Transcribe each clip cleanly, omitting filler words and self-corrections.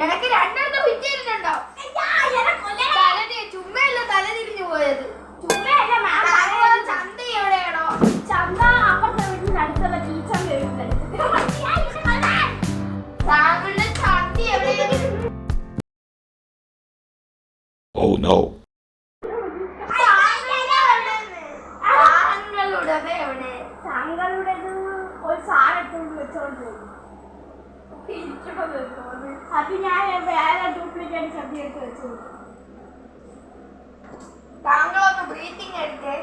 എനിക്ക് രണ്ടെണ്ണം വിറ്റിരുന്നുണ്ടോ? ചുമ്മയല്ല തല തിരിഞ്ഞു പോയത്. ചന്ത എവിടെയാണോ? ചന്ത അപ്പുറത്തെ വീട്ടിൽ അടുത്തുള്ള ടീച്ചറിന്റെ വീട്ടിൽ. താങ്കളുടെ ചന്ത എവിടെയാണ്? Oh no. താങ്കളുടേത് ഒരു സാധനത്ത് വെച്ചോണ്ട് അപ്പൊ ഞാൻ വേറെ ഡ്യൂപ്ലിക്കേറ്റ് ചന്തി എടുത്ത് വെച്ചു. താങ്കളൊന്ന് ബ്രീത്തിങ് എടുത്തേ.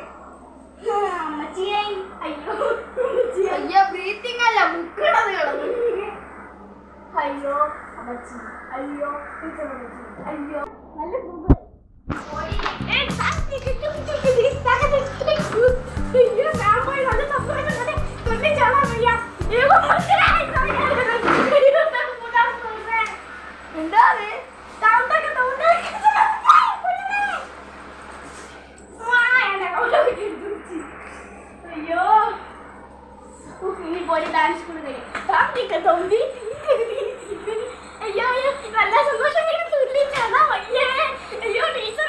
അമ്മച്ചിയെ അയ്യോ അയ്യോ ബ്രീത്തിങ് അല്ല മുക്കിടത് കിടന്നു. അയ്യോ അമ്മച്ചി അയ്യോ അയ്യോ നല്ല ഡാൻസ് അയ്യോ നല്ല സന്തോഷം അയ്യോ ടീച്ചർ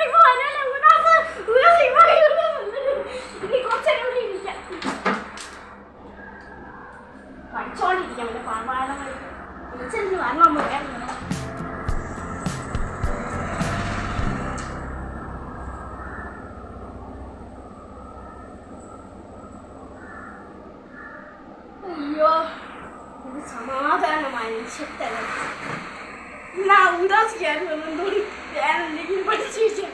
പഠിച്ചോണ്ടിരിക്കാം ടീച്ചറിന് വരണം അയ്യോ ഇത് സമാധാനമായ നിശബ്ദത. ഉദാസിക്കായിരുന്നു വേറെ എന്തെങ്കിലും പഠിച്ചു വെച്ചാൽ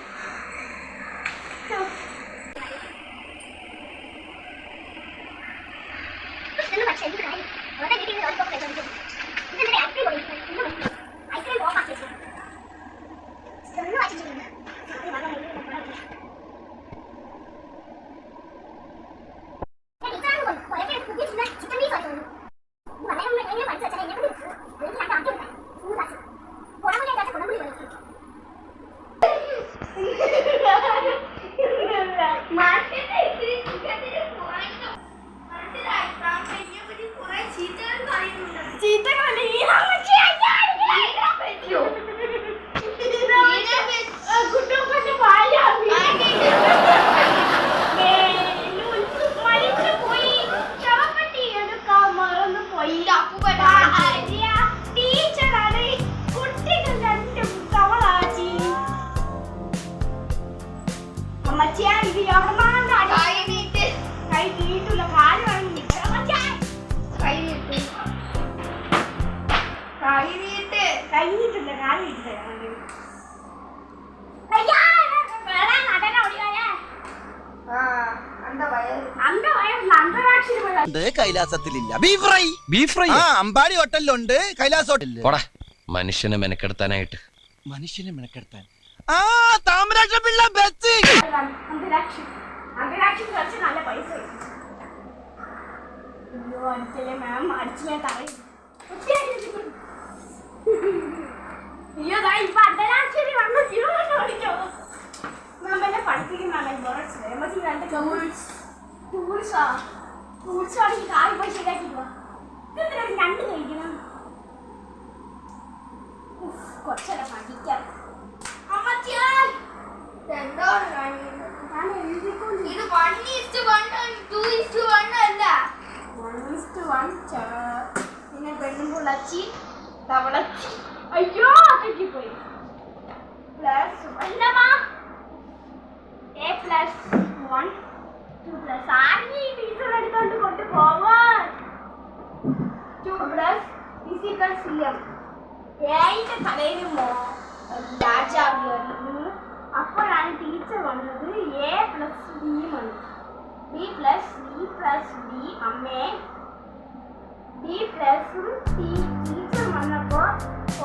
കഴിഞ്ഞിട്ടില്ല കാലം കൈലാസത്തിലില്ല. ബീഫ് ഫ്രൈ അമ്പാടി ഹോട്ടലിലുണ്ട്, കൈലാസ് ഹോട്ടലിൽ. മനുഷ്യനെ മെനക്കെടുത്താനായിട്ട്. മനുഷ്യനെ മെനക്കെടുത്താൻ താമരാക്ഷ പിള്ള ബസ്. നല്ല പൈസ അടിച്ചല്ലേ മാം, അടിച്ചു ഞാൻ തറയും. അയ്യോ ഇപ്പൊ അർദ്ധരാക്ഷരി വന്ന പഠിക്കോ നമ്മളെ പഠിപ്പിക്കുന്നതാണ്. ടൂൾസ് ആണെങ്കിൽ കായ് പോയി ശരിയാക്കിക്കോ. രണ്ട് കഴിക്കണം കൊച്ചല്ല പഠിക്കാം. ഇത് 1:1 അല്ല 1:1. പിന്നെ പെണ്ണും പുള്ളച്ചി തവളച്ചി. അയ്യോ തെറ്റിപ്പോയി. പ്ലസ് A+1 2+ ആദ്യം ഈ ടീച്ചർ എടുത്തോണ്ട് കൊണ്ട് പോവാൻ. 2+ CM. ഏന്റെ തലയിൽ രാജാവിയായിരുന്നു. അപ്പോഴാണ് ടീച്ചർ വന്നത്. A+B വന്നു. B+C+D അമ്മേ. B+C ടീച്ചർ വന്നപ്പോ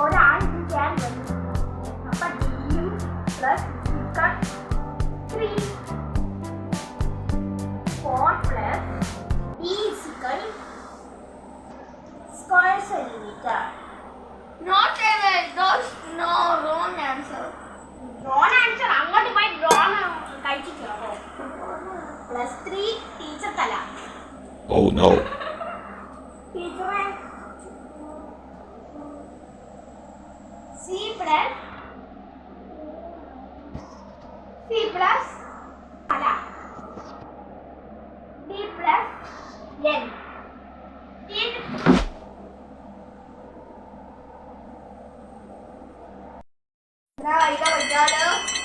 ഒരാൾ ചെയ്യാൻ വന്നു. അപ്പൊ ഡിയും plus 3 4 plus D square centimetre. Not ever. Those no wrong answer. Ron answer അങ്ങോട്ട് പോയി റോൺ കഴിച്ചിട്ടോ. പ്ലസ് 3 ടീച്ചർ തല. Oh no. ടീച്ചറെ സി പ്ലസ് അല്ല D plus N. Now I got a